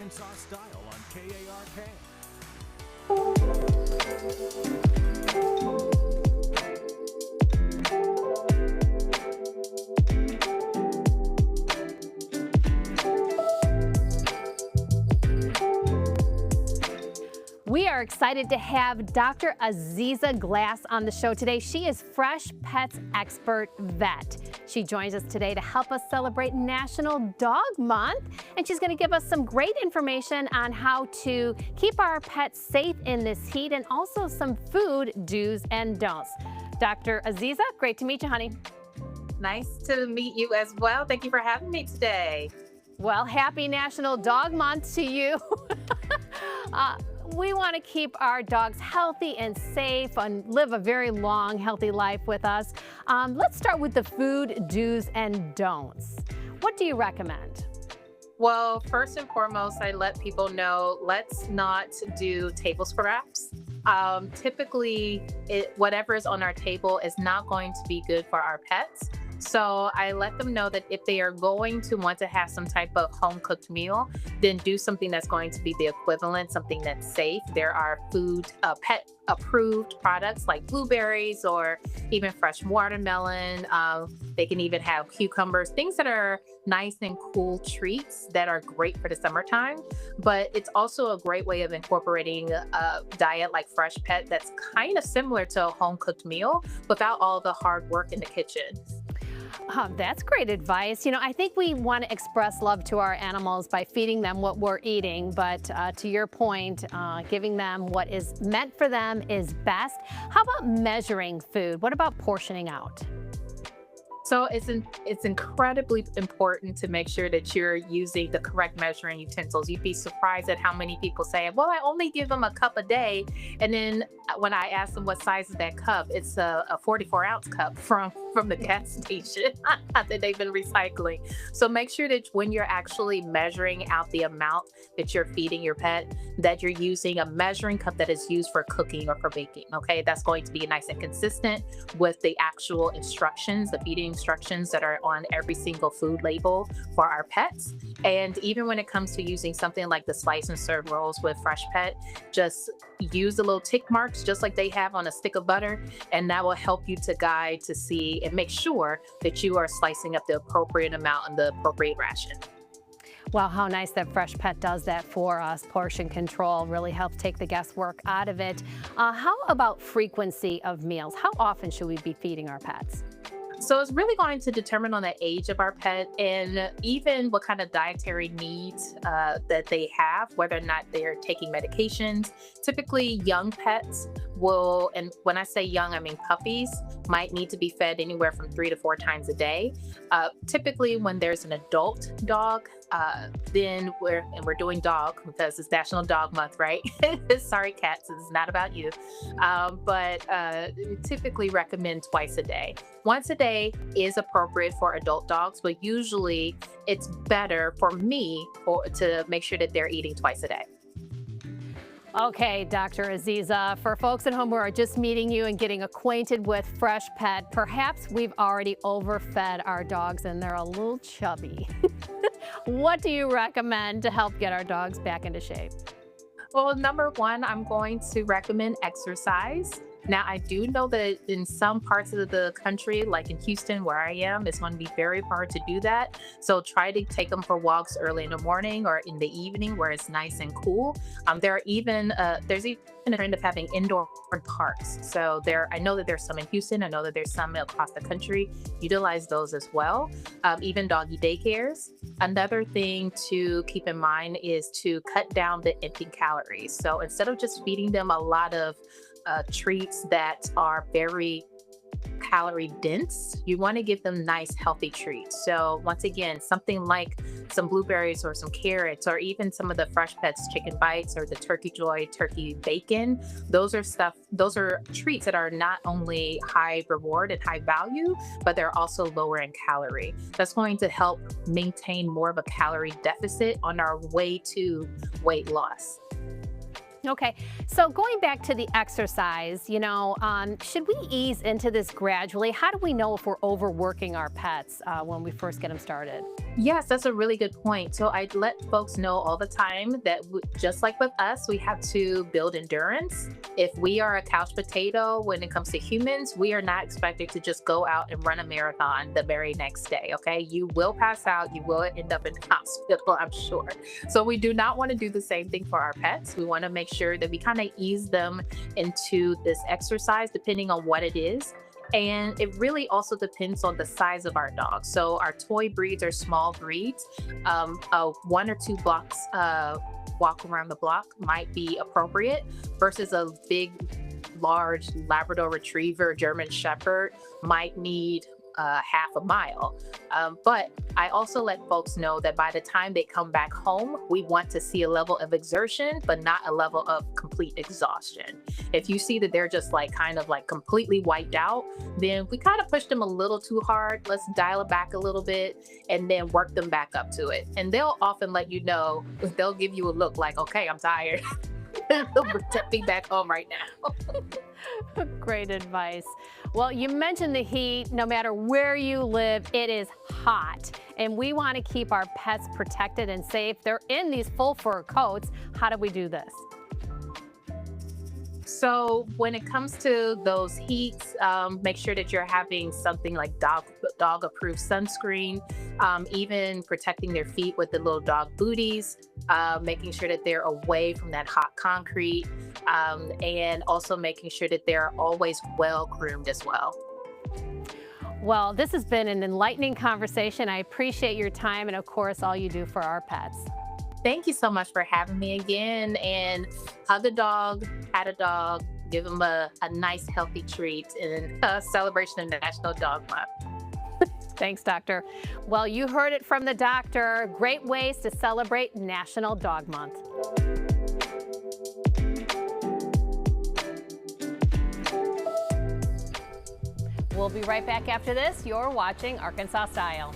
Arkansas Style on KARK. We are excited to have Dr. Aziza Glass on the show today. She is Fresh Pets Expert Vet. She joins us today to help us celebrate National Dog Month, and she's going to give us some great information on how to keep our pets safe in this heat and also some food do's and don'ts. Dr. Aziza, great to meet you, honey. Nice to meet you as well. Thank you for having me today. Well, happy National Dog Month to you. We want to keep our dogs healthy and safe and live a very long, healthy life with us. Let's start with the food do's and don'ts. What do you recommend? Well, first and foremost, I let people know, let's not do table scraps. Typically, whatever is on our table is not going to be good for our pets. So I let them know that if they are going to want to have some type of home cooked meal, then do something that's going to be the equivalent, something that's safe. There are pet approved products like blueberries or even fresh watermelon. They can even have cucumbers, things that are nice and cool treats that are great for the summertime. But it's also a great way of incorporating a diet like Fresh Pet that's kind of similar to a home cooked meal without all the hard work in the kitchen. That's great advice. You know, I think we want to express love to our animals by feeding them what we're eating, but to your point, giving them what is meant for them is best. How about measuring food? What about portioning out? So it's incredibly important to make sure that you're using the correct measuring utensils. You'd be surprised at how many people say, well, I only give them a cup a day. And then when I ask them what size is that cup, it's a 44-ounce cup from the gas station that they've been recycling. So make sure that when you're actually measuring out the amount that you're feeding your pet, that you're using a measuring cup that is used for cooking or for baking. Okay, that's going to be nice and consistent with the actual instructions, the feeding instructions that are on every single food label for our pets. And even when it comes to using something like the slice and serve rolls with Fresh Pet, just use the little tick marks just like they have on a stick of butter, and that will help you to guide to see and make sure that you are slicing up the appropriate amount and the appropriate ration. Wow, how nice that Fresh Pet does that for us. Portion control really helps take the guesswork out of it. How about frequency of meals? How often should we be feeding our pets? So it's really going to determine on the age of our pet and even what kind of dietary needs that they have, whether or not they're taking medications. Typically, young pets will, and when I say young, I mean puppies, might need to be fed anywhere from 3 to 4 times a day. Typically, when there's an adult dog, then we're doing dog because it's National Dog Month, right? Sorry, cats, it's not about you. But we typically recommend twice a day. Once a day is appropriate for adult dogs, but usually it's better for me to make sure that they're eating twice a day. Okay, Dr. Aziza, for folks at home who are just meeting you and getting acquainted with Fresh Pet, perhaps we've already overfed our dogs and they're a little chubby. What do you recommend to help get our dogs back into shape? Well, number one, I'm going to recommend exercise. Now, I do know that in some parts of the country, like in Houston, where I am, it's going to be very hard to do that. So try to take them for walks early in the morning or in the evening where it's nice and cool. There's even a trend of having indoor parks. So I know that there's some in Houston. I know that there's some across the country. Utilize those as well. Even doggy daycares. Another thing to keep in mind is to cut down the empty calories. So instead of just feeding them a lot of treats that are very calorie dense, you want to give them nice healthy treats. So once again, something like some blueberries or some carrots or even some of the Fresh Pets chicken bites or the Turkey Joy turkey bacon. Those are treats that are not only high reward and high value, but they're also lower in calorie. That's going to help maintain more of a calorie deficit on our way to weight loss. Okay, so going back to the exercise, should we ease into this gradually? How do we know if we're overworking our pets when we first get them started? Yes, that's a really good point. So I let folks know all the time that just like with us, we have to build endurance. If we are a couch potato when it comes to humans, we are not expected to just go out and run a marathon the very next day. Okay. You will pass out, you will end up in the hospital, I'm sure. So we do not want to do the same thing for our pets. We want to make sure that we kind of ease them into this exercise depending on what it is. And it really also depends on the size of our dog. So our toy breeds are small breeds. 1 or 2 blocks walk around the block might be appropriate versus a big, large Labrador Retriever, German Shepherd might need half a mile. But I also let folks know that by the time they come back home, we want to see a level of exertion, but not a level of complete exhaustion. If you see that they're just like kind of like completely wiped out, then we kind of push them a little too hard. Let's dial it back a little bit and then work them back up to it. And they'll often let you know, they'll give you a look like, okay, I'm tired. They'll protect me back home right now. Great advice. Well, you mentioned the heat. No matter where you live, it is hot. And we want to keep our pets protected and safe. They're in these full fur coats. How do we do this? So when it comes to those heats, make sure that you're having something like dog approved sunscreen, even protecting their feet with the little dog booties, making sure that they're away from that hot concrete, and also making sure that they're always well groomed as well. Well, this has been an enlightening conversation. I appreciate your time and, of course, all you do for our pets. Thank you so much for having me again, and hug a dog, pat a dog, give them a nice healthy treat in celebration of National Dog Month. Thanks, Doctor. Well, you heard it from the doctor. Great ways to celebrate National Dog Month. We'll be right back after this. You're watching Arkansas Style.